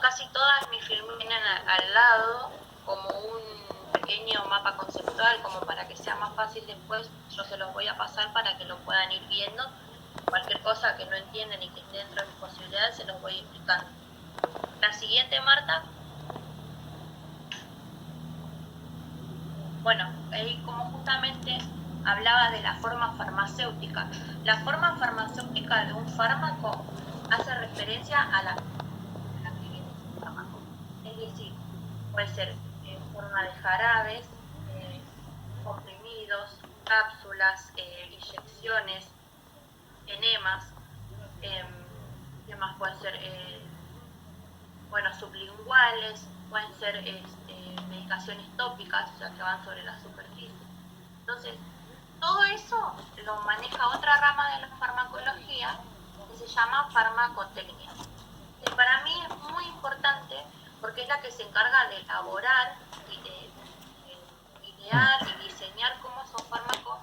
casi todas mis filmes tienen al lado como un pequeño mapa conceptual, como para que sea más fácil después. Yo se los voy a pasar para que lo puedan ir viendo. Cualquier cosa que no entienden y que esté dentro de mis posibilidades, se los voy explicando. La siguiente, Marta. Bueno, ahí como justamente hablaba de la forma farmacéutica. La forma farmacéutica de un fármaco hace referencia a la que viene ese fármaco. Es decir, puede ser en forma de jarabes, comprimidos, cápsulas, inyecciones, enemas, ¿qué más puede ser? Bueno, sublinguales, pueden ser medicaciones tópicas, o sea, que van sobre la superficie. Entonces, todo eso lo maneja otra rama de la farmacología que se llama farmacotecnia. Que para mí es muy importante porque es la que se encarga de elaborar y de idear y diseñar cómo esos fármacos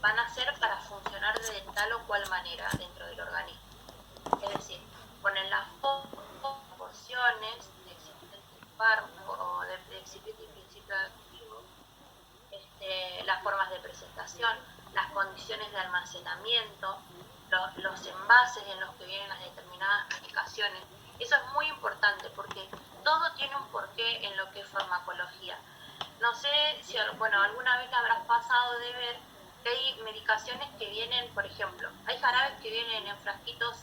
van a ser para funcionar de tal o cual manera dentro del organismo. Es decir, ponen las proporciones de existente fármaco o de existente principio activo, las formas de presentación, las condiciones de almacenamiento, los envases en los que vienen las determinadas medicaciones. Eso es muy importante porque todo tiene un porqué en lo que es farmacología. No sé si, bueno, alguna vez le habrás pasado de ver que hay medicaciones que vienen, por ejemplo, hay jarabes que vienen en frasquitos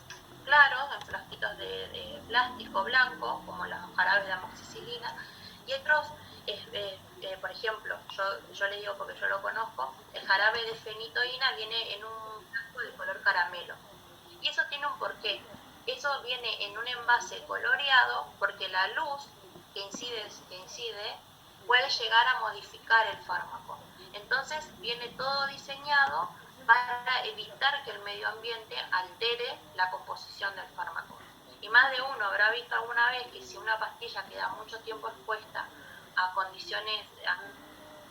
claros, en frasquitos de plástico blanco, como los jarabes de amoxicilina, y otros, por ejemplo, yo le digo porque yo lo conozco, el jarabe de fenitoína viene en un frasco de color caramelo. Y eso tiene un porqué. Eso viene en un envase coloreado porque la luz que incide puede llegar a modificar el fármaco. Entonces viene todo diseñado para evitar que el medio ambiente altere la composición del fármaco. Y más de uno habrá visto alguna vez que si una pastilla queda mucho tiempo expuesta a condiciones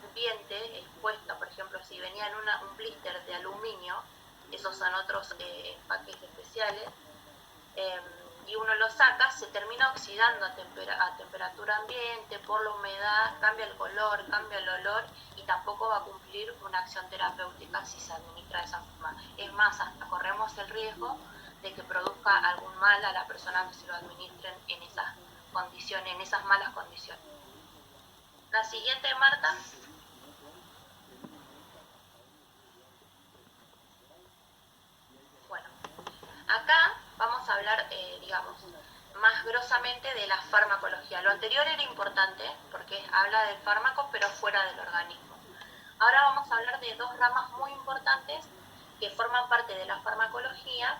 ambiente, expuesta, por ejemplo, si venía en un blister de aluminio, esos son otros empaques especiales, y uno lo saca, se termina oxidando a temperatura ambiente, por la humedad, cambia el color, cambia el olor y tampoco va a cumplir una acción terapéutica si se administra de esa forma. Es más, hasta corremos el riesgo de que produzca algún mal a la persona que se lo administren en esas condiciones, en esas malas condiciones. La siguiente, Marta. Bueno, acá vamos a hablar, digamos, más grosamente de la farmacología. Lo anterior era importante porque habla del fármaco pero fuera del organismo. Ahora vamos a hablar de dos ramas muy importantes que forman parte de la farmacología,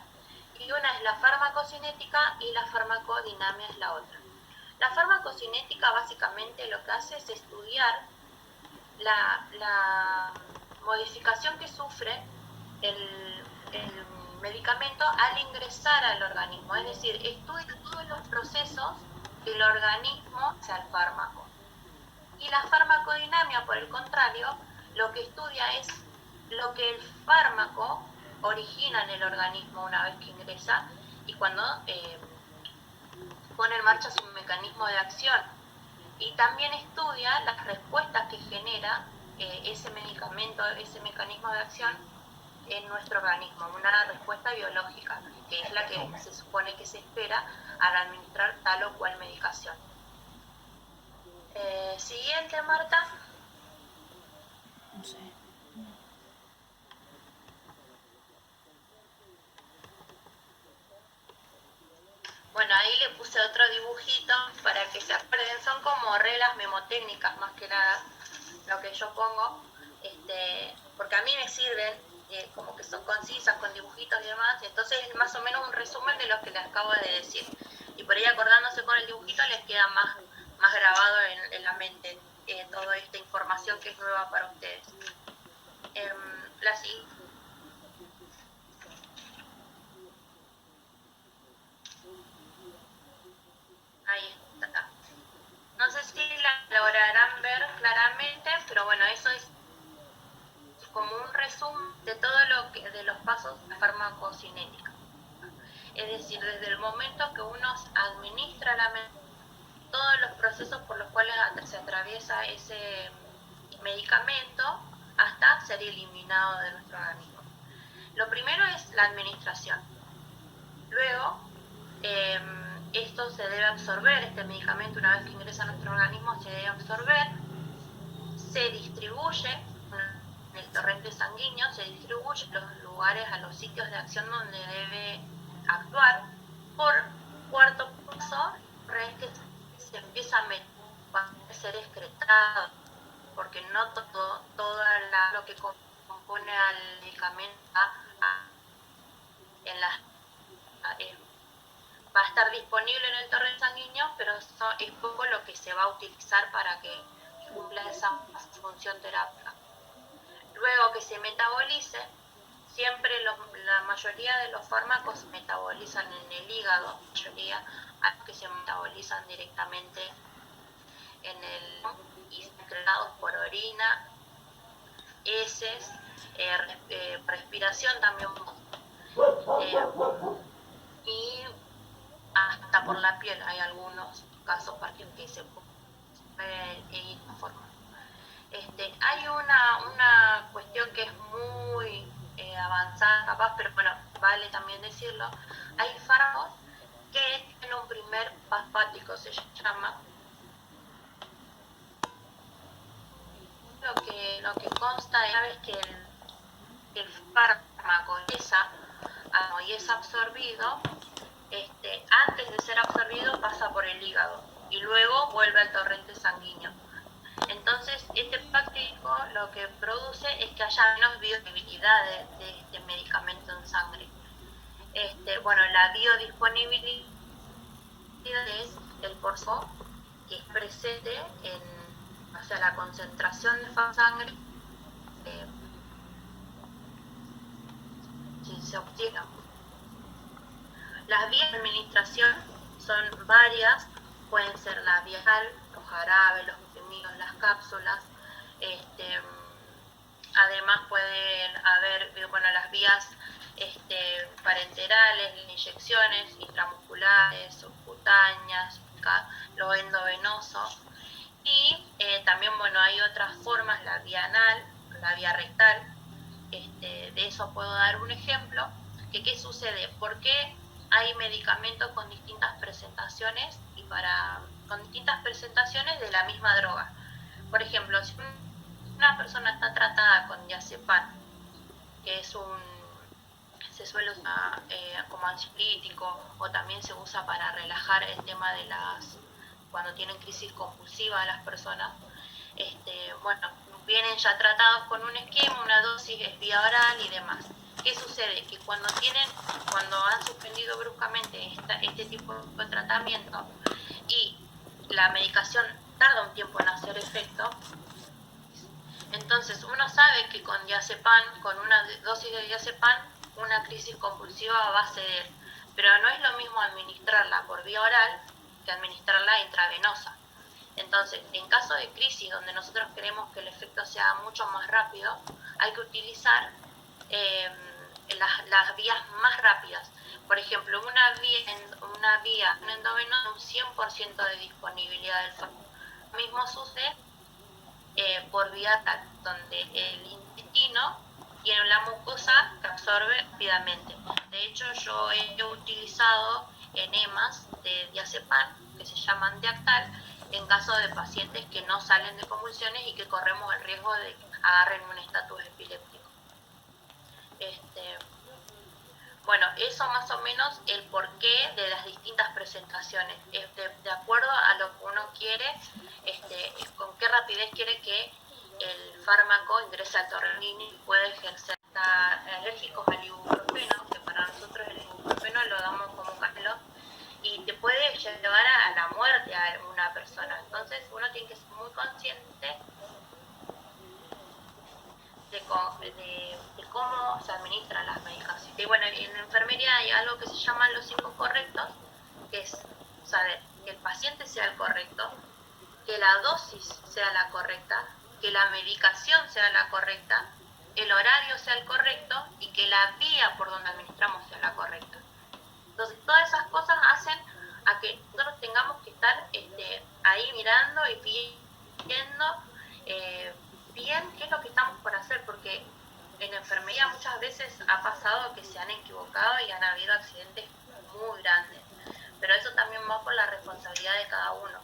y una es la farmacocinética y la farmacodinamia es la otra. La farmacocinética básicamente lo que hace es estudiar la modificación que sufre el medicamento al ingresar al organismo, es decir, estudia todos los procesos que el organismo hace al fármaco. Y la farmacodinamia, por el contrario, lo que estudia es lo que el fármaco origina en el organismo una vez que ingresa y cuando pone en marcha su mecanismo de acción. Y también estudia las respuestas que genera ese medicamento, ese mecanismo de acción en nuestro organismo, una respuesta biológica, que es la que se supone que se espera al administrar tal o cual medicación. Siguiente, Marta. No sé. Bueno, ahí le puse otro dibujito para que se acuerden, son como reglas memotécnicas más que nada, lo que yo pongo, porque a mí me sirven, como que son concisas, con dibujitos y demás, entonces es más o menos un resumen de lo que les acabo de decir. Y por ahí acordándose con el dibujito les queda más grabado en la mente toda esta información que es nueva para ustedes. La siguiente. Ahí está. No sé si la lograrán ver claramente, pero bueno, eso es como un resumen de todo lo que de los pasos de farmacocinética. Es decir, desde el momento que uno administra la medicina, todos los procesos por los cuales se atraviesa ese medicamento hasta ser eliminado de nuestro organismo. Lo primero es la administración. Luego, esto se debe absorber, este medicamento una vez que ingresa a nuestro organismo se debe absorber, se distribuye en el torrente sanguíneo, se distribuye a los lugares, a los sitios de acción donde debe actuar. Por cuarto paso, es que se empieza a ser excretado, porque no todo lo que compone al medicamento va a estar disponible en el torrente sanguíneo, pero eso es poco lo que se va a utilizar para que cumpla esa función terápica. Luego que se metabolice, siempre la mayoría de los fármacos se metabolizan en el hígado, que se metabolizan directamente en el y secretados por orina, heces, respiración también, y hasta por la piel. Hay algunos casos que se pueden ir de forma. Hay una cuestión que es muy avanzada capaz, pero bueno, vale también decirlo. Hay fármacos que tienen un primer paspático, se llama. Lo que consta es que el fármaco y es absorbido, antes de ser absorbido pasa por el hígado y luego vuelve al torrente sanguíneo. Entonces, este paspático lo que produce es que haya menos biodisponibilidad de este medicamento en sangre. La biodisponibilidad es el porcentaje que es presente la concentración de sangre que se obtiene. Las vías de administración son varias, pueden ser la vía oral, los jarabes, los comprimidos, las cápsulas. Además pueden haber las vías parenterales, inyecciones intramusculares, subcutáneas, lo endovenoso. Y también hay otras formas, la vía anal, la vía rectal. De eso puedo dar un ejemplo. ¿Qué sucede? ¿Por qué hay medicamentos con distintas presentaciones con distintas presentaciones de la misma droga? Por ejemplo, si una persona está tratada con diazepam, que se suele usar como ansiolítico, o también se usa para relajar el tema de cuando tienen crisis compulsiva las personas, vienen ya tratados con un esquema, una dosis es vía oral y demás. ¿Qué sucede? Que cuando han suspendido bruscamente este tipo de tratamiento y la medicación tarda un tiempo en hacer efecto, entonces uno sabe que con diazepam, con una dosis de diazepam, una crisis compulsiva va a ceder, pero no es lo mismo administrarla por vía oral que administrarla intravenosa. Entonces, en caso de crisis donde nosotros queremos que el efecto sea mucho más rápido, hay que utilizar las vías más rápidas. Por ejemplo, un endovenoso, un 100% de disponibilidad del fármaco. Lo mismo sucede por vía tal, donde el intestino tiene la mucosa que absorbe rápidamente. De hecho, yo he utilizado enemas de diazepam, que se llaman Deactal, en caso de pacientes que no salen de convulsiones y que corremos el riesgo de que agarren un estatus epiléptico. Eso más o menos el porqué de las distintas presentaciones. De acuerdo a lo que uno quiere, con qué rapidez quiere que el fármaco ingrese al torrente y puede ejercer. Alérgicos al ibuprofeno, que para nosotros el ibuprofeno lo damos como caramelo, y te puede llevar a la muerte a una persona. Entonces uno tiene que ser muy consciente de cómo se administran las medicaciones. Y en enfermería hay algo que se llaman los 5 correctos, que es saber que el paciente sea el correcto, que la dosis sea la correcta, que la medicación sea la correcta, el horario sea el correcto y que la vía por donde administramos sea la correcta. Entonces, todas esas cosas hacen a que nosotros tengamos que estar ahí mirando y viendo bien qué es lo que estamos por hacer, porque en enfermería muchas veces ha pasado que se han equivocado y han habido accidentes muy grandes, pero eso también va por la responsabilidad de cada uno.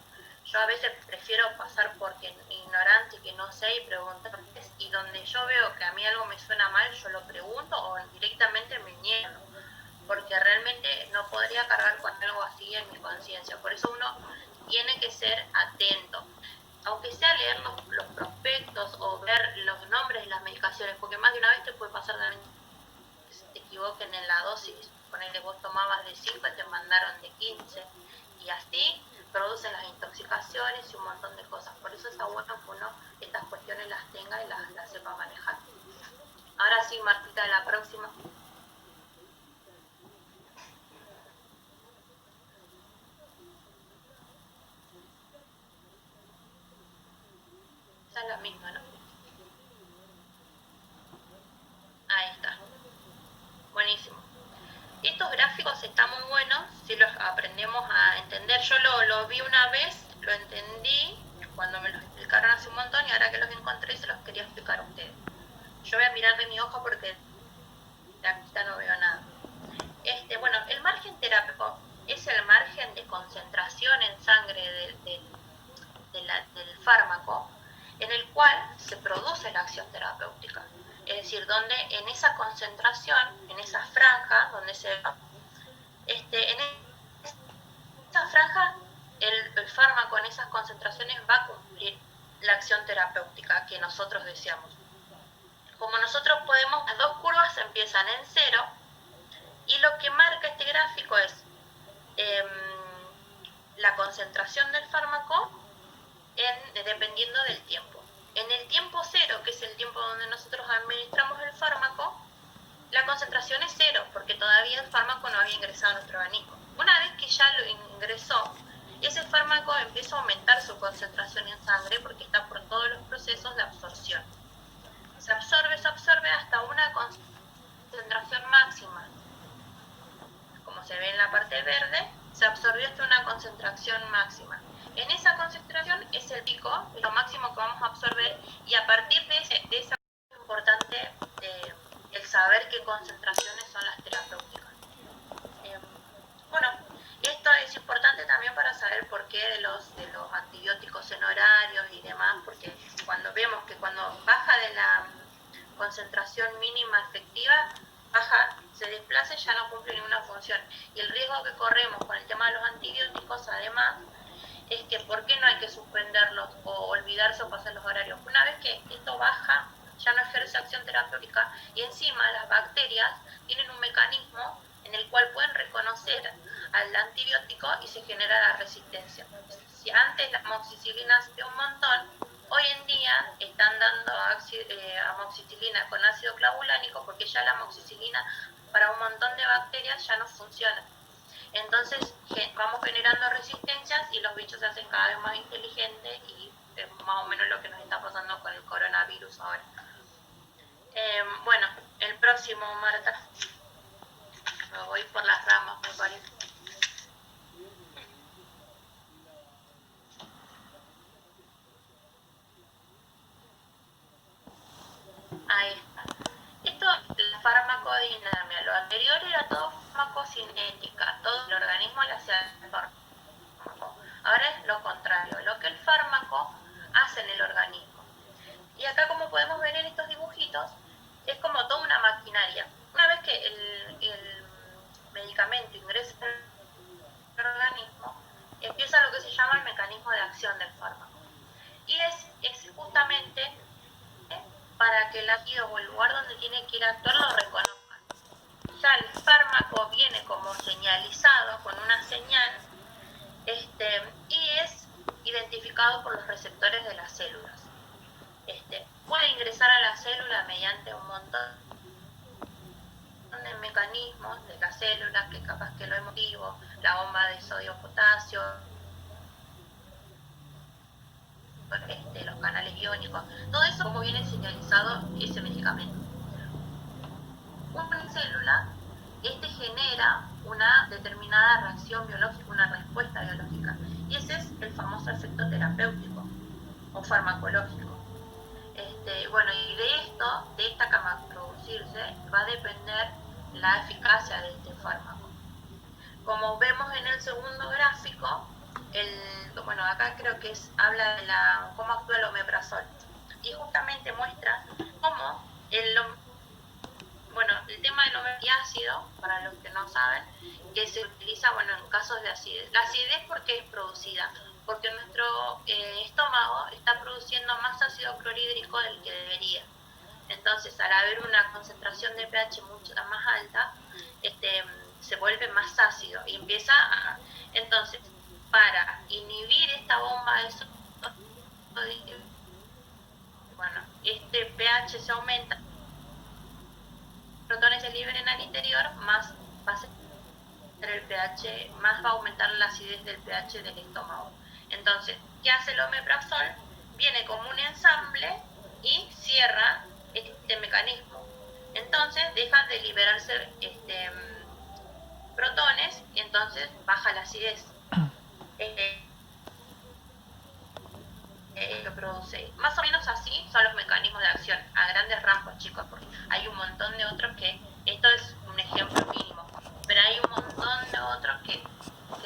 Yo a veces prefiero pasar por ignorante, que no sé, y preguntar, y donde yo veo que a mí algo me suena mal, yo lo pregunto o directamente me niego, porque realmente no podría cargar con algo así en mi conciencia. Por eso uno tiene que ser atento, aunque sea leer los prospectos o ver los nombres de las medicaciones, porque más de una vez te puede pasar también que se te equivoquen en la dosis. Ponele, vos tomabas de 5 y te mandaron de 15, y así producen las intoxicaciones y un montón de cosas. Por eso es bueno que uno estas cuestiones las tenga y las sepa manejar. Ahora sí, Martita, la próxima. Esa es la misma, ¿no? Ahí está. Buenísimo. Estos gráficos están muy buenos si los aprendemos a entender. Yo lo vi una vez, lo entendí cuando me los explicaron hace un montón, y ahora que los encontré se los quería explicar a ustedes. Yo voy a mirar de mi hoja porque de aquí no veo nada. Bueno, el margen terápico es el margen de concentración en sangre del fármaco en el cual se produce la acción terapéutica. Es decir, donde en esa concentración, en esa franja, donde en esa franja el fármaco en esas concentraciones va a cumplir la acción terapéutica que nosotros deseamos. Como nosotros podemos, las dos curvas empiezan en 0, y lo que marca este gráfico es la concentración del fármaco dependiendo del tiempo. En el tiempo 0, que es el tiempo donde nosotros administramos el fármaco, la concentración es 0, porque todavía el fármaco no había ingresado a nuestro organismo. Una vez que ya lo ingresó, ese fármaco empieza a aumentar su concentración en sangre porque está por todos los procesos de absorción. Se absorbe hasta una concentración máxima. Como se ve en la parte verde, se absorbió hasta una concentración máxima. En esa concentración es el pico, es lo máximo que vamos a absorber, y a partir de esa es importante el saber qué concentraciones son las terapéuticas. Bueno, esto es importante también para saber por qué de los antibióticos en horarios y demás, porque cuando vemos que cuando baja de la concentración mínima efectiva, se desplaza y ya no cumple ninguna función. Y el riesgo que corremos con el tema de los antibióticos, además, es que ¿por qué no hay que suspenderlos o olvidarse o pasar los horarios? Una vez que esto baja, ya no ejerce acción terapéutica, y encima las bacterias tienen un mecanismo en el cual pueden reconocer al antibiótico y se genera la resistencia. Si antes la amoxicilina hacía un montón, hoy en día están dando amoxicilina con ácido clavulánico porque ya la amoxicilina para un montón de bacterias ya no funciona. Entonces vamos generando resistencias y los bichos se hacen cada vez más inteligentes, y es más o menos lo que nos está pasando con el coronavirus ahora. Bueno, el próximo, Marta. Me voy por las ramas, me parece. Ahí está. Esto es la farmacodinamia. Lo anterior era todo farmacocinética, todo el organismo le hacía el fármaco. Ahora es lo contrario, lo que el fármaco hace en el organismo. Y acá, como podemos ver en estos dibujitos, es como toda una maquinaria. Una vez que el medicamento ingresa en el organismo, empieza lo que se llama el mecanismo de acción del fármaco. Y es justamente para que el ácido o el lugar donde tiene que ir a actuar lo reconozcan. Ya el fármaco viene como señalizado con una señal, y es identificado por los receptores de las células. Puede ingresar a la célula mediante un montón de mecanismos de las células, que capaz que lo emotivo, la bomba de sodio-potasio, los canales iónicos, todo eso como viene señalizado ese medicamento. Una célula genera una determinada reacción biológica, una respuesta biológica. Y ese es el famoso efecto terapéutico o farmacológico. Bueno, y de esta cama producirse, va a depender la eficacia de este fármaco. Como vemos en el segundo gráfico, bueno, acá creo que habla de cómo actúa el omeprazol. Y justamente muestra cómo el tema del omepiácido, para los que no saben, que se utiliza, bueno, en casos de acidez. La acidez, ¿por qué es producida? Porque nuestro estómago está produciendo más ácido clorhídrico del que debería. Entonces, al haber una concentración de pH mucho más alta, se vuelve más ácido y empieza a... Entonces, para inhibir esta bomba de sodio, bueno, este pH se aumenta, protones se liberen al interior, más va a ser el pH, más va a aumentar la acidez del pH del estómago. Entonces, ¿qué hace el omeprazol? Viene como un ensamble y cierra este mecanismo. Entonces, dejan de liberarse protones y entonces baja la acidez. Que produce. Más o menos así son los mecanismos de acción, a grandes rasgos, chicos, porque hay un montón de otros que, esto es un ejemplo mínimo, pero hay un montón de otros que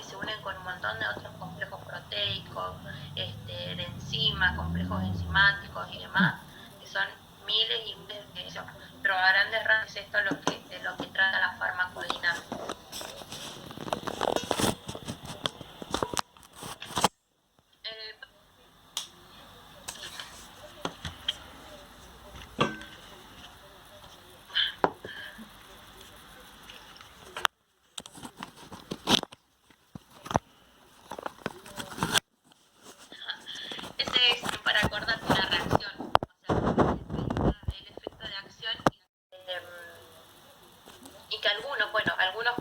se unen con un montón de otros complejos proteicos, de enzima, complejos enzimáticos y demás, que son miles y miles de ellos. Pero a grandes rasgos esto es de lo que trata la farmacodinámica. Para acordarte una reacción, o sea, el efecto de acción y que algunos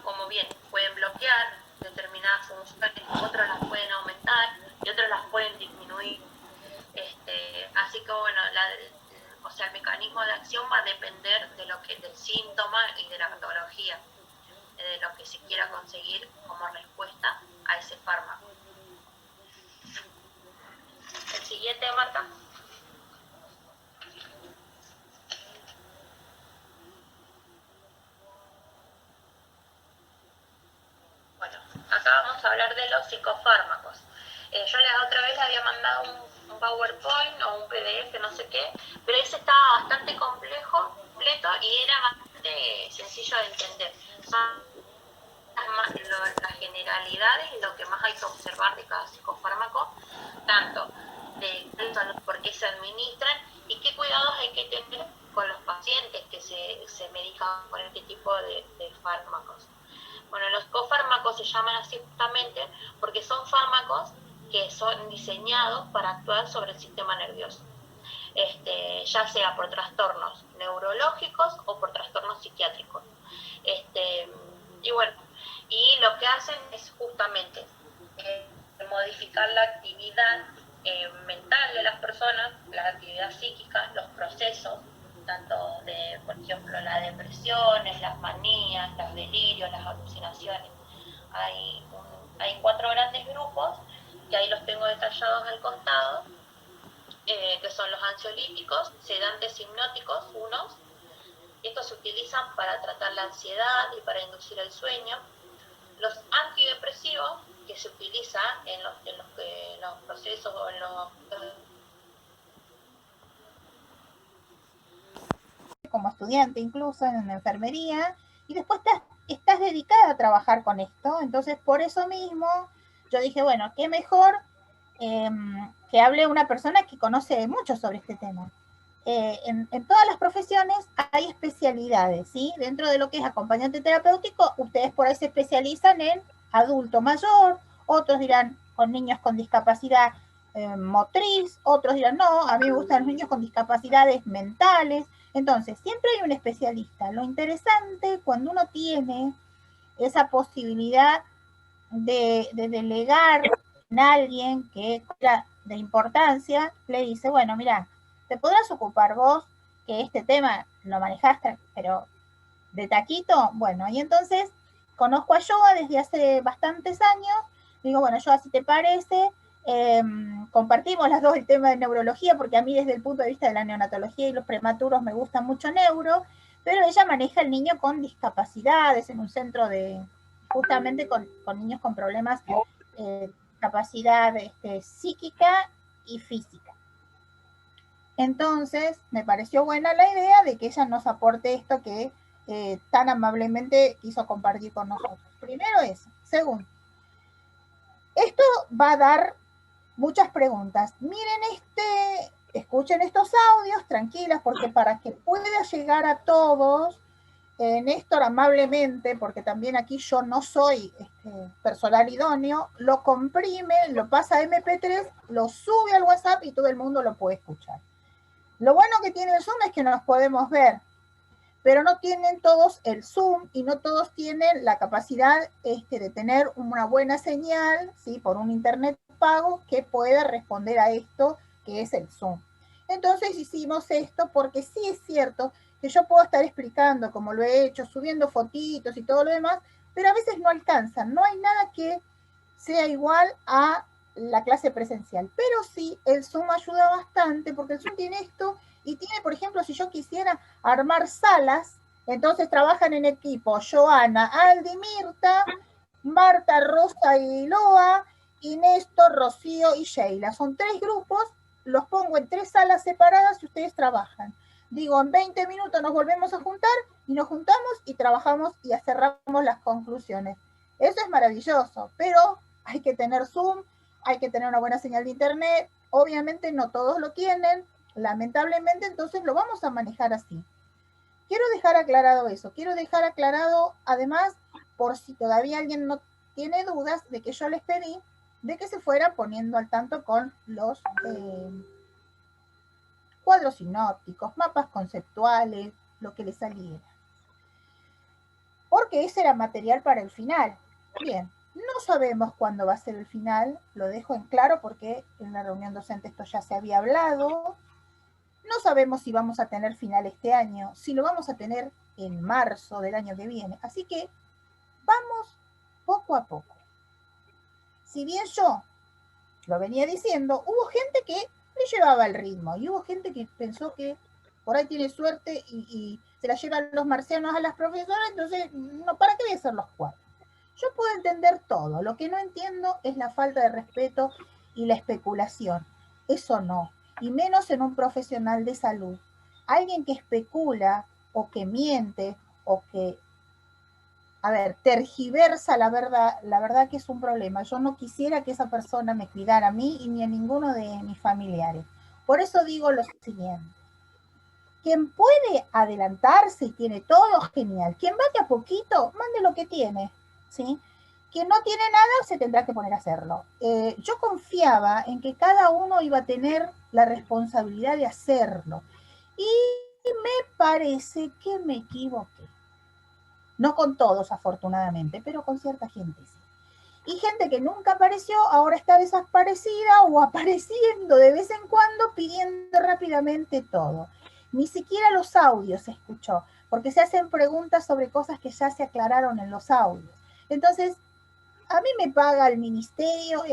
como bien pueden bloquear determinadas funciones, otros las pueden aumentar y otros las pueden disminuir. Así que bueno, el mecanismo de acción va a depender del síntoma y de la patología, de lo que se quiera conseguir como respuesta a ese fármaco. El siguiente, Marta. Bueno, acá vamos a hablar de los psicofármacos. Yo la otra vez le había mandado un PowerPoint o un PDF, no sé qué, pero ese estaba bastante completo y era bastante sencillo de entender. Son las generalidades y lo que más hay que observar de cada psicofármaco, tanto de por qué se administran y qué cuidados hay que tener con los pacientes que se medican con este tipo de fármacos. Bueno, los cofármacos se llaman así justamente porque son fármacos que son diseñados para actuar sobre el sistema nervioso, ya sea por trastornos neurológicos o por trastornos psiquiátricos. Y bueno, y lo que hacen es justamente modificar la actividad mental de las personas, la actividad psíquica, los procesos, tanto de, por ejemplo, las depresiones, las manías, los delirios, las alucinaciones. Hay 4 grandes grupos, que ahí los tengo detallados al costado, que son los ansiolíticos, sedantes hipnóticos, unos. Estos se utilizan para tratar la ansiedad y para inducir el sueño. Los antidepresivos, que se utilizan en los procesos o en los... como estudiante incluso en la enfermería, y después estás dedicada a trabajar con esto, entonces por eso mismo yo dije, bueno, qué mejor que hable una persona que conoce mucho sobre este tema. En todas las profesiones hay especialidades, ¿sí? Dentro de lo que es acompañante terapéutico, ustedes por ahí se especializan en adulto mayor, otros dirán con niños con discapacidad motriz, otros dirán, no, a mí me gustan los niños con discapacidades mentales. Entonces, siempre hay un especialista. Lo interesante cuando uno tiene esa posibilidad de delegar en alguien que era de importancia, le dice, bueno, mira, te podrás ocupar vos, que este tema lo manejaste, pero de taquito, bueno, y entonces conozco a Yoa desde hace bastantes años, digo, bueno, Yoa, si te parece, compartimos las dos el tema de neurología, porque a mí desde el punto de vista de la neonatología y los prematuros me gusta mucho neuro, pero ella maneja al niño con discapacidades en un centro de, justamente con niños con problemas, capacidad psíquica y física. Entonces, me pareció buena la idea de que ella nos aporte esto que tan amablemente quiso compartir con nosotros. Primero eso. Segundo, esto va a dar muchas preguntas. Miren escuchen estos audios, tranquilas, porque para que pueda llegar a todos, Néstor amablemente, porque también aquí yo no soy personal idóneo, lo comprime, lo pasa a MP3, lo sube al WhatsApp y todo el mundo lo puede escuchar. Lo bueno que tiene el Zoom es que nos podemos ver, pero no tienen todos el Zoom y no todos tienen la capacidad de tener una buena señal, ¿sí? Por un internet pago que pueda responder a esto que es el Zoom. Entonces hicimos esto porque sí es cierto que yo puedo estar explicando como lo he hecho, subiendo fotitos y todo lo demás, pero a veces no alcanzan, no hay nada que sea igual a la clase presencial, pero sí el Zoom ayuda bastante porque el Zoom tiene esto y tiene, por ejemplo, si yo quisiera armar salas, entonces trabajan en equipo Joana, Aldi, Mirta, Marta, Rosa y Loa, y Néstor, Rocío y Sheila. Son 3 grupos, los pongo en 3 salas separadas y ustedes trabajan. Digo, en 20 minutos nos volvemos a juntar y nos juntamos y trabajamos y cerramos las conclusiones. Eso es maravilloso, pero hay que tener Zoom, hay que tener una buena señal de internet, obviamente no todos lo tienen, lamentablemente, entonces lo vamos a manejar así. Quiero dejar aclarado eso, quiero dejar aclarado además, por si todavía alguien no tiene dudas, de que yo les pedí de que se fueran poniendo al tanto con los cuadros sinópticos, mapas conceptuales, lo que les saliera. Porque ese era material para el final. Bien, no sabemos cuándo va a ser el final, lo dejo en claro porque en la reunión docente esto ya se había hablado. No sabemos si vamos a tener final este año, si lo vamos a tener en marzo del año que viene. Así que vamos poco a poco. Si bien yo lo venía diciendo, hubo gente que le llevaba el ritmo y hubo gente que pensó que por ahí tiene suerte y se la llevan los marcianos a las profesoras, entonces, no, ¿para qué voy a hacer los 4? Yo puedo entender todo, lo que no entiendo es la falta de respeto y la especulación. Eso no, y menos en un profesional de salud. Alguien que especula o que miente o que, tergiversa la verdad que es un problema. Yo no quisiera que esa persona me cuidara a mí y ni a ninguno de mis familiares. Por eso digo lo siguiente. Quien puede adelantarse y tiene todo, genial. Quien vaya poquito, mande lo que tiene, ¿sí? Quien no tiene nada se tendrá que poner a hacerlo. Yo confiaba en que cada uno iba a tener la responsabilidad de hacerlo. Y me parece que me equivoqué. No con todos, afortunadamente, pero con cierta gente sí. Y gente que nunca apareció, ahora está desaparecida o apareciendo de vez en cuando pidiendo rápidamente todo. Ni siquiera los audios se escuchó, porque se hacen preguntas sobre cosas que ya se aclararon en los audios. Entonces, a mí me paga el ministerio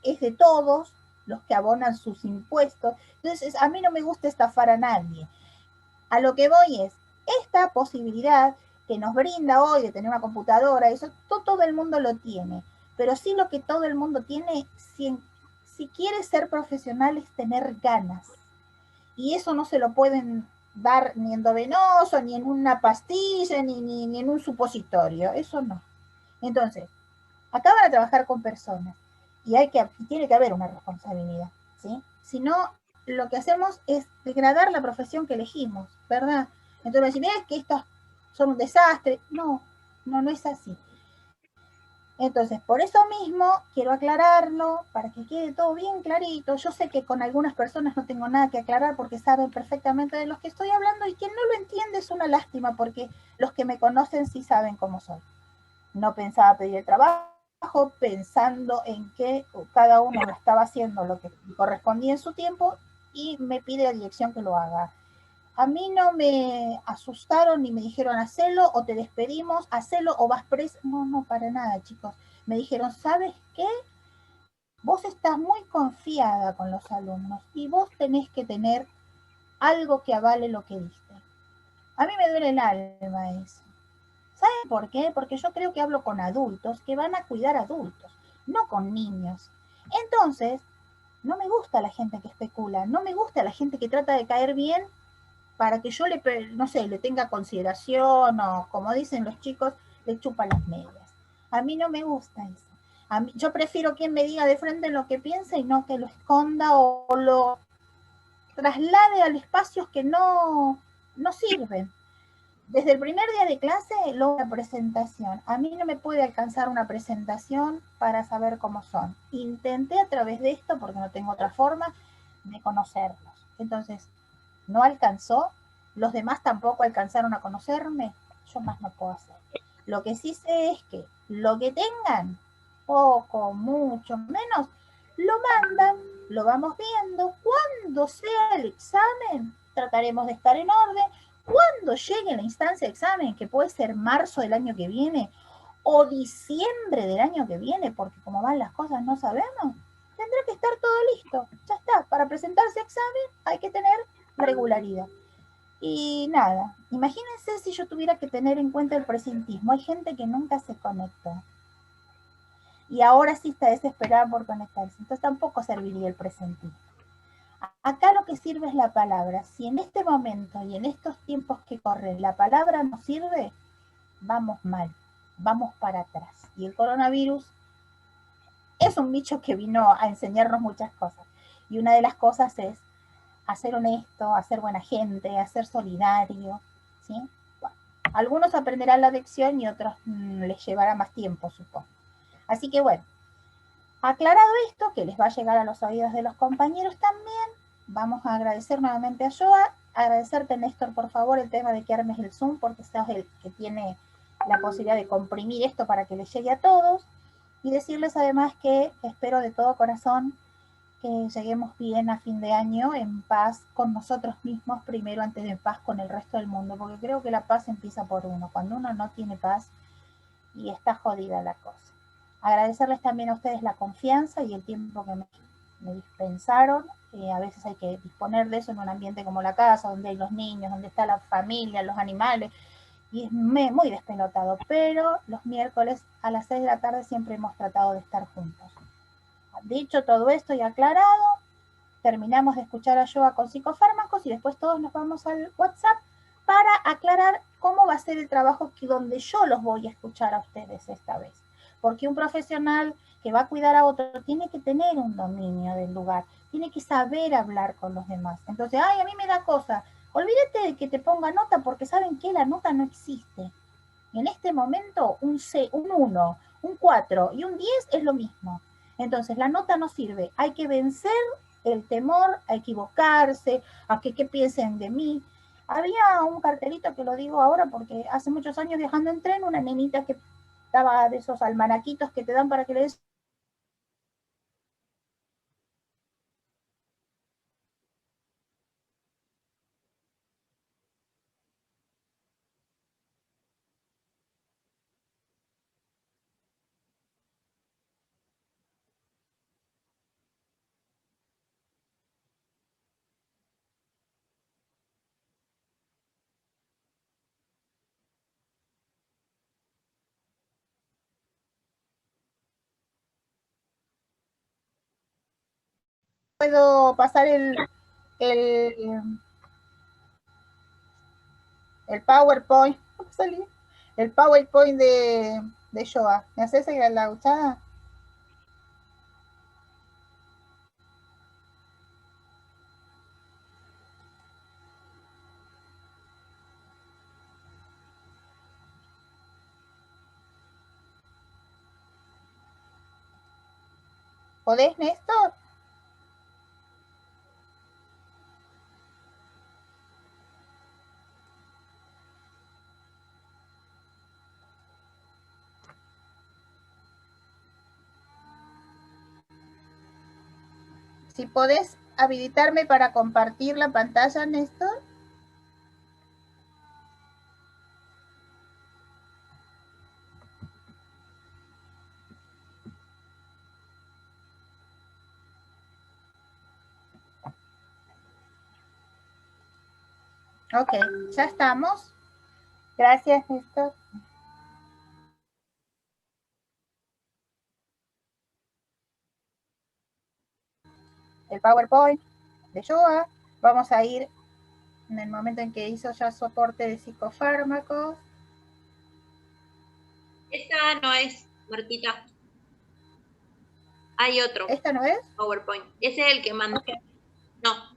es de todos los que abonan sus impuestos, entonces a mí no me gusta estafar a nadie. A lo que voy es, esta posibilidad que nos brinda hoy de tener una computadora, eso todo el mundo lo tiene, pero sí lo que todo el mundo tiene, si quiere ser profesional, es tener ganas. Y eso no se lo pueden dar ni endovenoso, ni en una pastilla, ni en un supositorio, eso no. Entonces, acá van a trabajar con personas y tiene que haber una responsabilidad, ¿sí? Si no, lo que hacemos es degradar la profesión que elegimos, ¿verdad? Entonces, si ves que estos son un desastre, no es así. Entonces, por eso mismo, quiero aclararlo, para que quede todo bien clarito. Yo sé que con algunas personas no tengo nada que aclarar porque saben perfectamente de los que estoy hablando y quien no lo entiende es una lástima porque los que me conocen sí saben cómo soy. No pensaba pedir el trabajo, pensando en que cada uno lo estaba haciendo lo que correspondía en su tiempo y me pide la dirección que lo haga. A mí no me asustaron ni me dijeron hacelo o te despedimos, hacelo o vas preso. No, no, para nada, chicos. Me dijeron, ¿sabes qué? Vos estás muy confiada con los alumnos y vos tenés que tener algo que avale lo que diste. A mí me duele el alma eso. ¿Saben por qué? Porque yo creo que hablo con adultos que van a cuidar adultos, no con niños. Entonces, no me gusta la gente que especula, no me gusta la gente que trata de caer bien para que yo le, no sé, le tenga consideración o, como dicen los chicos, le chupa las medias. A mí no me gusta eso. Yo prefiero quien me diga de frente lo que piensa y no que lo esconda o lo traslade a espacios que no sirven. Desde el primer día de clase, la presentación. A mí no me puede alcanzar una presentación para saber cómo son. Intenté a través de esto, porque no tengo otra forma, de conocerlos. Entonces, no alcanzó, los demás tampoco alcanzaron a conocerme, yo más no puedo hacer. Lo que sí sé es que lo que tengan, poco, mucho, menos, lo mandan, lo vamos viendo. Cuando sea el examen, trataremos de estar en orden. Cuando llegue la instancia de examen, que puede ser marzo del año que viene o diciembre del año que viene, porque como van las cosas no sabemos, tendrá que estar todo listo. Ya está, para presentarse a examen hay que tener regularidad. Y nada, imagínense si yo tuviera que tener en cuenta el presentismo. Hay gente que nunca se conectó y ahora sí está desesperada por conectarse. Entonces tampoco serviría el presentismo. Acá lo que sirve es la palabra. Si en este momento y en estos tiempos que corren la palabra no sirve, vamos mal, vamos para atrás. Y el coronavirus es un bicho que vino a enseñarnos muchas cosas. Y una de las cosas es a ser honesto, a ser buena gente, a ser solidario, ¿sí? Bueno, algunos aprenderán la lección y otros les llevará más tiempo, supongo. Así que bueno, aclarado esto, que les va a llegar a los oídos de los compañeros también, vamos a agradecer nuevamente a Joa, agradecerte Néstor, por favor, el tema de que armes el Zoom, porque sos el que tiene la posibilidad de comprimir esto para que les llegue a todos, y decirles además que espero de todo corazón que lleguemos bien a fin de año en paz con nosotros mismos primero antes de en paz con el resto del mundo, porque creo que la paz empieza por uno. Cuando uno no tiene paz y está jodida la cosa. Agradecerles también a ustedes la confianza y el tiempo que me dispensaron. A veces hay que disponer de eso en un ambiente como la casa, donde hay los niños, donde está la familia, los animales, y es muy despelotado, pero los miércoles a las 6 de la tarde siempre hemos tratado de estar juntos. Dicho todo esto y aclarado, terminamos de escuchar a Joa con psicofármacos y después todos nos vamos al WhatsApp para aclarar cómo va a ser el trabajo donde yo los voy a escuchar a ustedes esta vez. Porque un profesional que va a cuidar a otro tiene que tener un dominio del lugar, tiene que saber hablar con los demás. Entonces, ay, a mí me da cosa. Olvídate de que te ponga nota porque saben que la nota no existe. En este momento un 1, un 4 y un 10 es lo mismo. Entonces la nota no sirve. Hay que vencer el temor a equivocarse, a que qué piensen de mí. Había un cartelito que lo digo ahora porque hace muchos años viajando en tren, una nenita que estaba de esos almanaquitos que te dan para que le des. Puedo pasar el, el PowerPoint. El PowerPoint de Joa. ¿Me haces la gauchada? ¿Podés, Néstor? Si podés habilitarme para compartir la pantalla, Néstor. Ok, ya estamos. Gracias, Néstor. El PowerPoint de Joa. Vamos a ir en el momento en que hizo ya soporte de psicofármacos. Esta no es, Martita. Hay otro. ¿Esta no es? PowerPoint. Ese es el que mandé. Okay. No.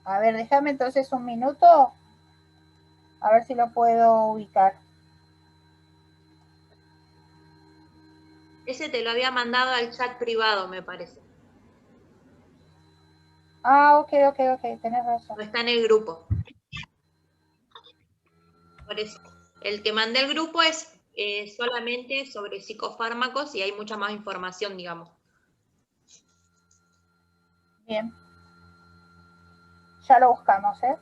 A ver, déjame entonces un minuto. A ver si lo puedo ubicar. Ese te lo había mandado al chat privado, me parece. Ah, ok, tenés razón. No está en el grupo. Por eso. El que mandé al grupo es solamente sobre psicofármacos y hay mucha más información, digamos. Bien. Ya lo buscamos, ¿eh?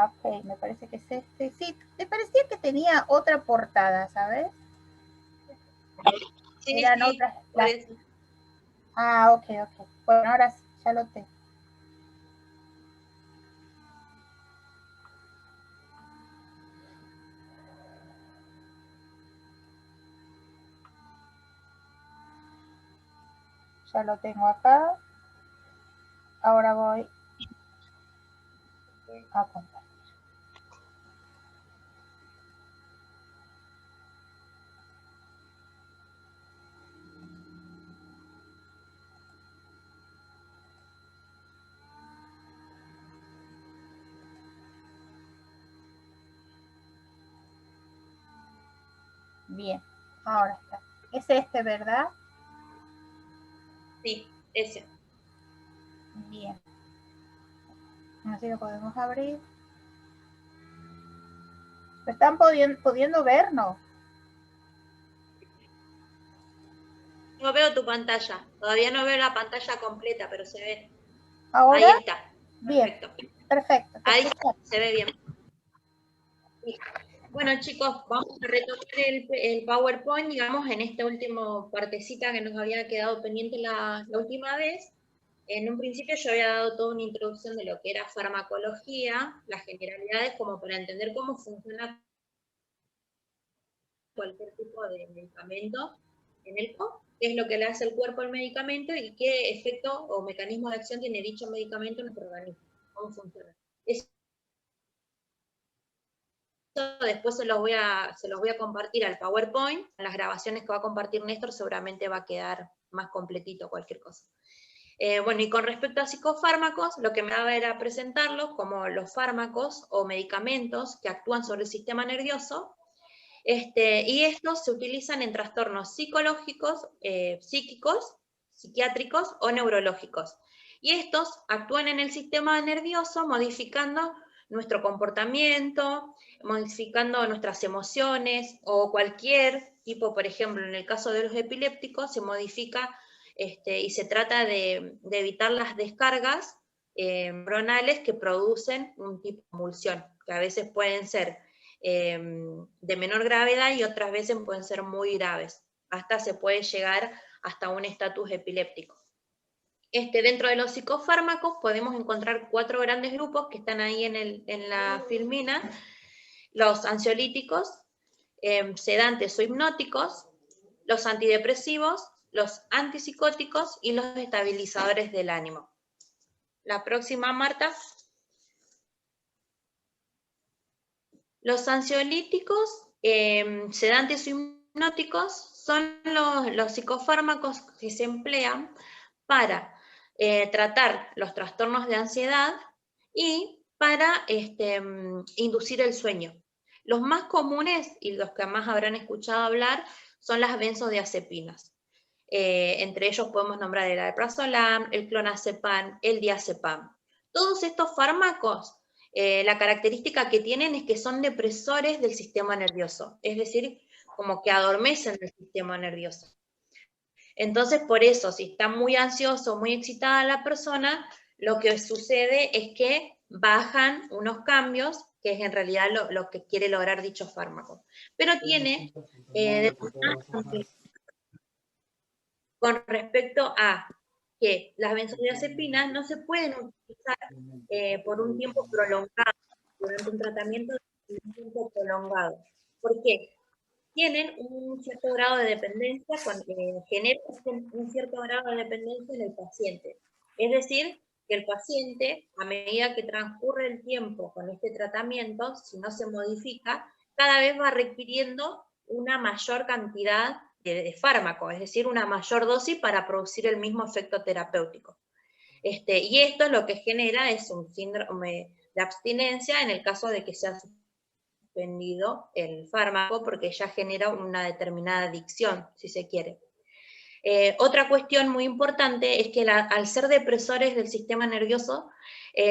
Ok, me parece que es este. Sí, me parecía que tenía otra portada, ¿sabes? Sí, eran sí, otras. Ah, ok. Bueno, ahora sí, ya lo tengo. Ya lo tengo acá. Ahora voy a compartir. Bien, ahora está. Es este, ¿verdad? Sí, ese. Bien. Así lo podemos abrir. ¿Me están pudiendo ver, no? No veo tu pantalla. Todavía no veo la pantalla completa, pero se ve. ¿Ahora? Ahí está. Bien. Perfecto. Ahí se ve bien. Bueno, chicos, vamos a retomar el PowerPoint, digamos, en esta última partecita que nos había quedado pendiente la última vez. En un principio yo había dado toda una introducción de lo que era farmacología, las generalidades, como para entender cómo funciona cualquier tipo de medicamento en el cuerpo, qué es lo que le hace el cuerpo al medicamento y qué efecto o mecanismo de acción tiene dicho medicamento en nuestro organismo, cómo funciona. Eso después se los voy a compartir al PowerPoint. En las grabaciones que va a compartir Néstor seguramente va a quedar más completito cualquier cosa. Bueno, y con respecto a psicofármacos, lo que me daba era presentarlos como los fármacos o medicamentos que actúan sobre el sistema nervioso, y estos se utilizan en trastornos psicológicos, psíquicos, psiquiátricos o neurológicos. Y estos actúan en el sistema nervioso modificando nuestro comportamiento, modificando nuestras emociones o cualquier tipo, por ejemplo, en el caso de los epilépticos, se modifica y se trata de evitar las descargas neuronales que producen un tipo de emulsión, que a veces pueden ser de menor gravedad y otras veces pueden ser muy graves. Hasta se puede llegar hasta un estatus epiléptico. Dentro de los psicofármacos podemos encontrar 4 grandes grupos que están ahí en la filmina: los ansiolíticos, sedantes o hipnóticos, los antidepresivos, los antipsicóticos y los estabilizadores del ánimo. La próxima, Marta. Los ansiolíticos, sedantes o hipnóticos son los psicofármacos que se emplean para tratar los trastornos de ansiedad y para inducir el sueño. Los más comunes y los que más habrán escuchado hablar son las benzodiazepinas. Entre ellos podemos nombrar el alprazolam, el clonazepam, el diazepam. Todos estos fármacos, la característica que tienen es que son depresores del sistema nervioso, es decir, como que adormecen el sistema nervioso. Entonces, por eso, si está muy ansioso, muy excitada la persona, lo que sucede es que bajan unos cambios, que es en realidad lo que quiere lograr dicho fármaco. Pero tiene con respecto a que las benzodiazepinas no se pueden utilizar por un tiempo prolongado, durante un tratamiento de un tiempo prolongado. ¿Por qué? Tienen un cierto grado de dependencia, generan un cierto grado de dependencia en el paciente. Es decir, que el paciente, a medida que transcurre el tiempo con este tratamiento, si no se modifica, cada vez va requiriendo una mayor cantidad de fármaco, es decir, una mayor dosis para producir el mismo efecto terapéutico. Y esto lo que genera es un síndrome de abstinencia en el caso de que sea suspendido el fármaco, porque ya genera una determinada adicción, si se quiere. Otra cuestión muy importante es que al ser depresores del sistema nervioso,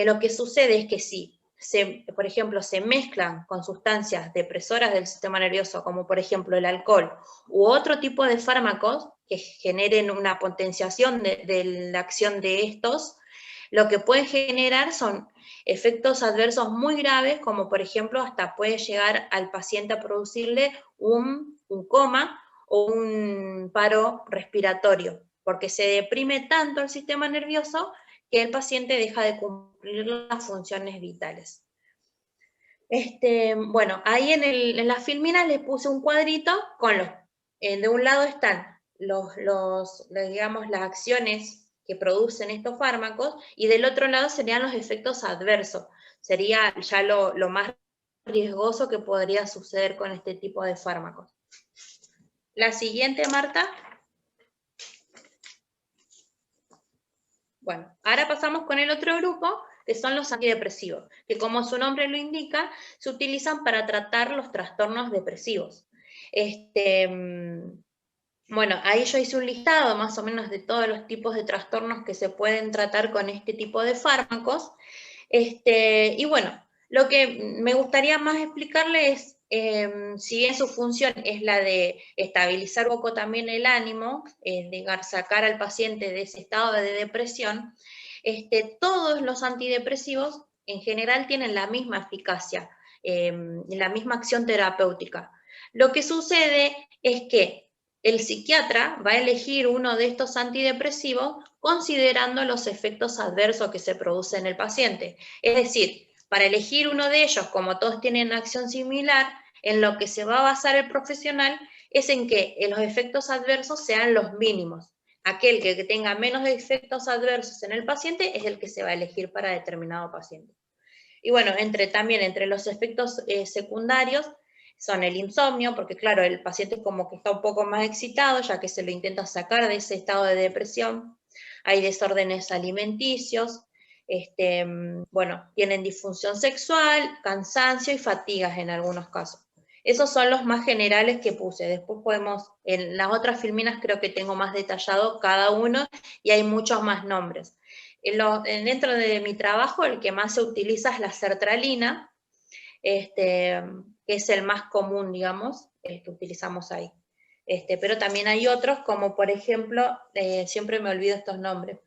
lo que sucede es que si, por ejemplo, se mezclan con sustancias depresoras del sistema nervioso, como por ejemplo el alcohol, u otro tipo de fármacos que generen una potenciación de la acción de estos, lo que pueden generar son efectos adversos muy graves, como por ejemplo hasta puede llegar al paciente a producirle un coma o un paro respiratorio, porque se deprime tanto el sistema nervioso que el paciente deja de cumplir las funciones vitales. Bueno, ahí en las filminas les puse un cuadrito con los, de un lado están digamos, las acciones que producen estos fármacos, y del otro lado serían los efectos adversos. Sería ya lo más riesgoso que podría suceder con este tipo de fármacos. La siguiente, Marta. Bueno, ahora pasamos con el otro grupo, que son los antidepresivos, que como su nombre lo indica, se utilizan para tratar los trastornos depresivos. Bueno, ahí yo hice un listado más o menos de todos los tipos de trastornos que se pueden tratar con este tipo de fármacos. Y bueno, lo que me gustaría más explicarle es, si bien su función es la de estabilizar un poco también el ánimo, sacar al paciente de ese estado de depresión, todos los antidepresivos en general tienen la misma eficacia, la misma acción terapéutica. Lo que sucede es que el psiquiatra va a elegir uno de estos antidepresivos considerando los efectos adversos que se producen en el paciente. Es decir, para elegir uno de ellos, como todos tienen acción similar, en lo que se va a basar el profesional es en que los efectos adversos sean los mínimos. Aquel que tenga menos efectos adversos en el paciente es el que se va a elegir para determinado paciente. Y bueno, también entre los efectos secundarios son el insomnio, porque claro, el paciente como que está un poco más excitado, ya que se lo intenta sacar de ese estado de depresión. Hay desórdenes alimenticios, bueno, tienen disfunción sexual, cansancio y fatigas en algunos casos. Esos son los más generales que puse. Después podemos, en las otras filminas creo que tengo más detallado cada uno y hay muchos más nombres. Dentro de mi trabajo el que más se utiliza es la sertralina, que es el más común, digamos, que utilizamos ahí. Pero también hay otros, como por ejemplo, siempre me olvido estos nombres,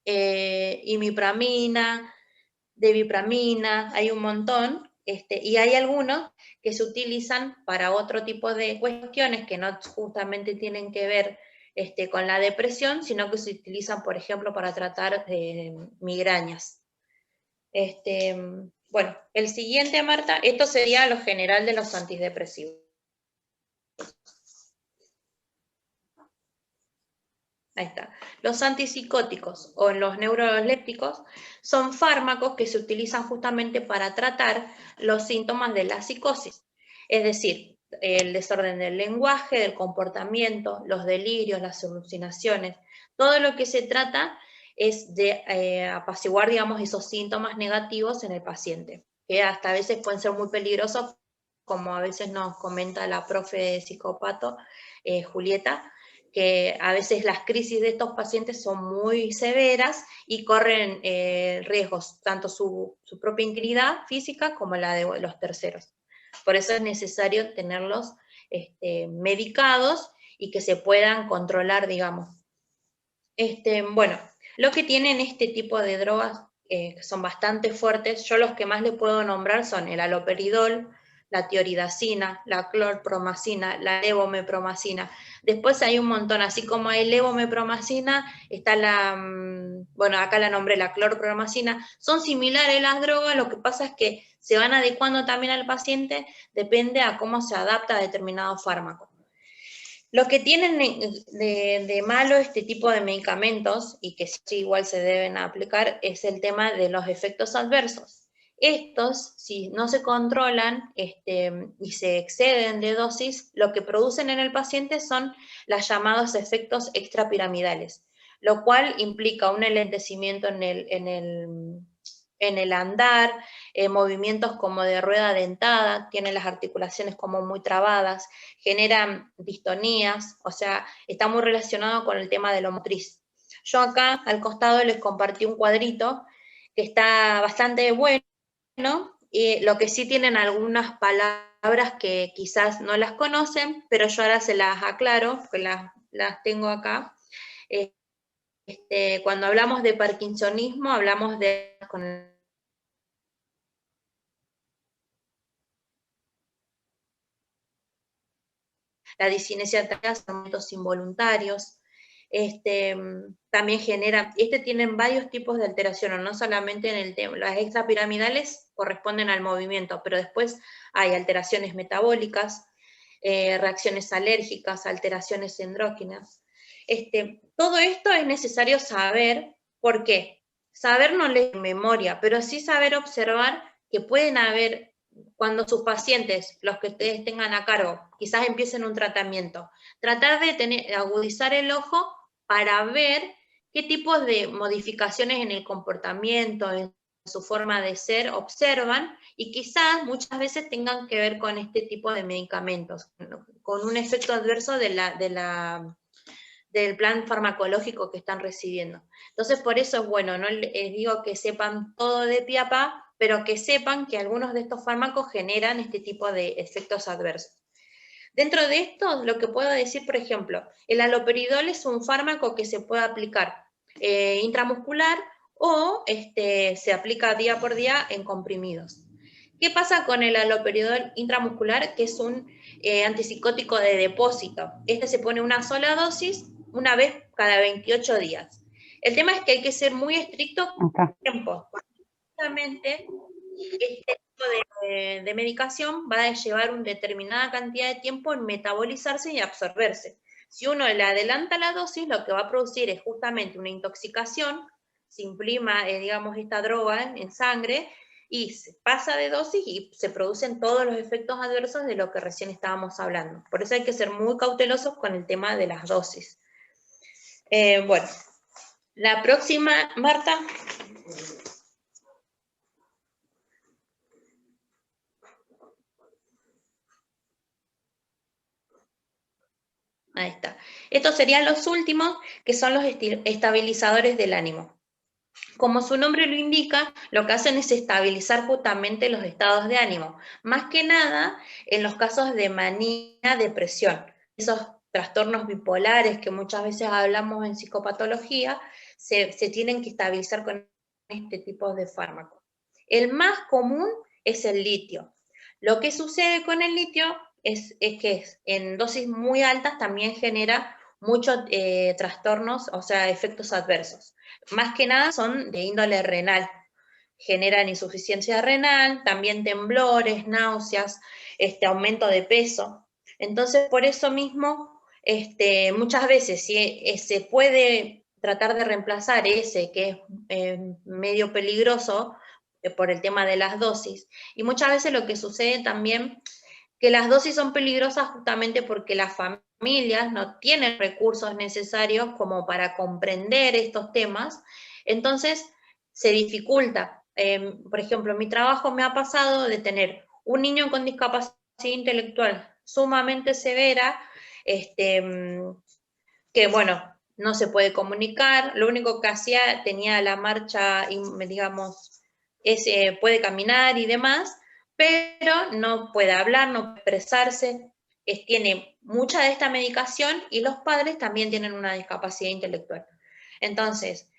imipramina, devipramina, hay un montón, y hay algunos que se utilizan para otro tipo de cuestiones que no justamente tienen que ver con la depresión, sino que se utilizan, por ejemplo, para tratar migrañas. Bueno, el siguiente, Marta, esto sería lo general de los antidepresivos. Ahí está. Los antipsicóticos o los neurolépticos son fármacos que se utilizan justamente para tratar los síntomas de la psicosis, es decir, el desorden del lenguaje, del comportamiento, los delirios, las alucinaciones. Todo lo que se trata es de apaciguar, digamos, esos síntomas negativos en el paciente, que hasta a veces pueden ser muy peligrosos, como a veces nos comenta la profe de psicópato, Julieta, que a veces las crisis de estos pacientes son muy severas y corren riesgos, tanto su propia integridad física como la de los terceros. Por eso es necesario tenerlos medicados y que se puedan controlar, digamos. Bueno, lo que tienen este tipo de drogas que son bastante fuertes. Yo los que más le puedo nombrar son el haloperidol, la tioridacina, la clorpromacina, la levomepromacina. Después hay un montón, así como hay levomepromacina, está bueno, acá la nombré, la clorpromacina. Son similares las drogas, lo que pasa es que se van adecuando también al paciente, depende a cómo se adapta a determinado fármaco. Lo que tienen de malo este tipo de medicamentos, y que sí igual se deben aplicar, es el tema de los efectos adversos. Estos, si no se controlan y se exceden de dosis, lo que producen en el paciente son los llamados efectos extrapiramidales, lo cual implica un enlentecimiento en el andar, movimientos como de rueda dentada, tienen las articulaciones como muy trabadas, generan distonías, o sea, está muy relacionado con el tema de lo motriz. Yo acá al costado les compartí un cuadrito que está bastante bueno, y lo que sí tienen algunas palabras que quizás no las conocen, pero yo ahora se las aclaro, que las tengo acá. Cuando hablamos de parkinsonismo, hablamos de con la discinesia tardía, movimientos involuntarios. También genera, tienen varios tipos de alteraciones, no solamente en el tema, las extrapiramidales corresponden al movimiento, pero después hay alteraciones metabólicas, reacciones alérgicas, alteraciones endócrinas. Todo esto es necesario saber. ¿Por qué? Saber no es memoria, pero sí saber observar que pueden haber, cuando sus pacientes, los que ustedes tengan a cargo, quizás empiecen un tratamiento, tratar de agudizar el ojo para ver qué tipos de modificaciones en el comportamiento, en su forma de ser, observan, y quizás muchas veces tengan que ver con este tipo de medicamentos, con un efecto adverso del plan farmacológico que están recibiendo. Entonces, por eso es bueno, no les digo que sepan todo de pie a pa, pero que sepan que algunos de estos fármacos generan este tipo de efectos adversos. Dentro de esto, lo que puedo decir, por ejemplo, el haloperidol es un fármaco que se puede aplicar intramuscular o se aplica día por día en comprimidos. ¿Qué pasa con el haloperidol intramuscular? Que es un antipsicótico de depósito. Se pone una sola dosis una vez cada 28 días. El tema es que hay que ser muy estricto con el tiempo. Justamente, este tipo de medicación va a llevar una determinada cantidad de tiempo en metabolizarse y absorberse. Si uno le adelanta la dosis, lo que va a producir es justamente una intoxicación, se imprima, digamos, esta droga en sangre, y se pasa de dosis y se producen todos los efectos adversos de lo que recién estábamos hablando. Por eso hay que ser muy cautelosos con el tema de las dosis. Bueno, la próxima, Marta. Ahí está. Estos serían los últimos, que son los estabilizadores del ánimo. Como su nombre lo indica, lo que hacen es estabilizar justamente los estados de ánimo. Más que nada, en los casos de manía, depresión, esos trastornos bipolares que muchas veces hablamos en psicopatología, se tienen que estabilizar con este tipo de fármaco. El más común es el litio. Lo que sucede con el litio es que en dosis muy altas también genera muchos trastornos, o sea, efectos adversos. Más que nada son de índole renal. Generan insuficiencia renal, también temblores, náuseas, aumento de peso. Entonces, por eso mismo, muchas veces si se puede tratar de reemplazar ese que es medio peligroso por el tema de las dosis, y muchas veces lo que sucede también, que las dosis son peligrosas justamente porque las familias no tienen recursos necesarios como para comprender estos temas, entonces se dificulta. Por ejemplo, en mi trabajo me ha pasado de tener un niño con discapacidad intelectual sumamente severa, que bueno, no se puede comunicar, lo único que hacía, tenía la marcha, digamos, puede caminar y demás, pero no puede hablar, no puede expresarse, tiene mucha de esta medicación, y los padres también tienen una discapacidad intelectual. Entonces,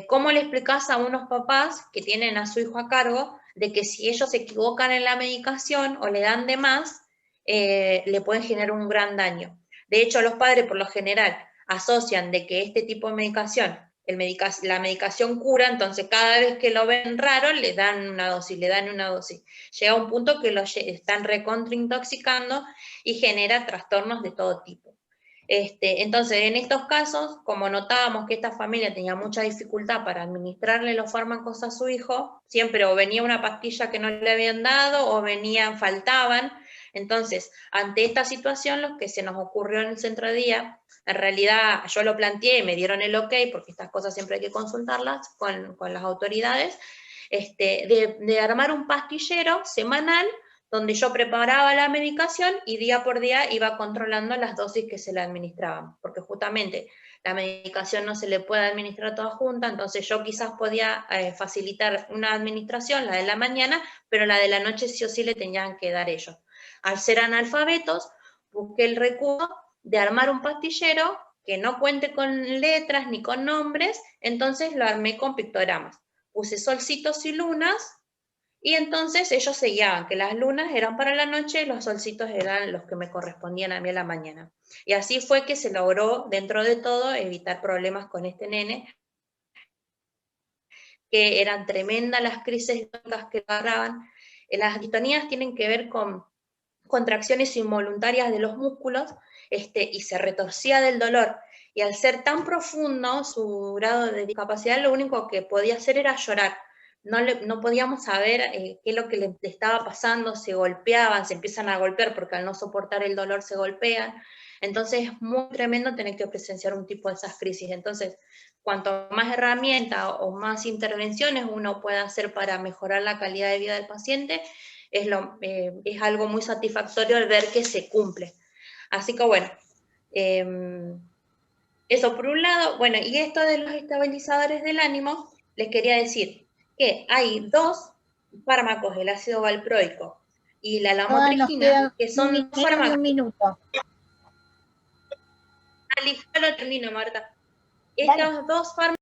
¿cómo le explicás a unos papás que tienen a su hijo a cargo de que si ellos se equivocan en la medicación o le dan de más, le pueden generar un gran daño? De hecho, los padres por lo general asocian de que este tipo de medicación, la medicación cura, entonces cada vez que lo ven raro le dan una dosis, le dan una dosis. Llega un punto que lo están recontraintoxicando y genera trastornos de todo tipo. Entonces, en estos casos, como notábamos que esta familia tenía mucha dificultad para administrarle los fármacos a su hijo, siempre o venía una pastilla que no le habían dado o faltaban. Entonces, ante esta situación, lo que se nos ocurrió en el centro de día, en realidad yo lo planteé y me dieron el ok, porque estas cosas siempre hay que consultarlas con las autoridades, de armar un pastillero semanal donde yo preparaba la medicación y día por día iba controlando las dosis que se le administraban, porque justamente la medicación no se le puede administrar toda junta, entonces yo quizás podía facilitar una administración, la de la mañana, pero la de la noche sí o sí le tenían que dar ellos. Al ser analfabetos, busqué el recurso de armar un pastillero que no cuente con letras ni con nombres, entonces lo armé con pictogramas. Puse solcitos y lunas, y entonces ellos se guiaban, que las lunas eran para la noche y los solcitos eran los que me correspondían a mí a la mañana. Y así fue que se logró, dentro de todo, evitar problemas con este nene, que eran tremendas las crisis que agarraban. Las distonías tienen que ver con contracciones involuntarias de los músculos, y se retorcía del dolor. Y al ser tan profundo su grado de discapacidad, lo único que podía hacer era llorar. No podíamos saber qué es lo que le estaba pasando, se golpeaban, se empiezan a golpear porque al no soportar el dolor se golpean. Entonces es muy tremendo tener que presenciar un tipo de esas crisis. Entonces, cuanto más herramientas o más intervenciones uno pueda hacer para mejorar la calidad de vida del paciente, es algo muy satisfactorio el ver que se cumple. Así que bueno, eso por un lado. Bueno, y esto de los estabilizadores del ánimo, les quería decir que hay dos fármacos, el ácido valproico y la lamotrigina, que son fármacos. Un minuto. Listo, lo termino, Marta. Estos dos fármacos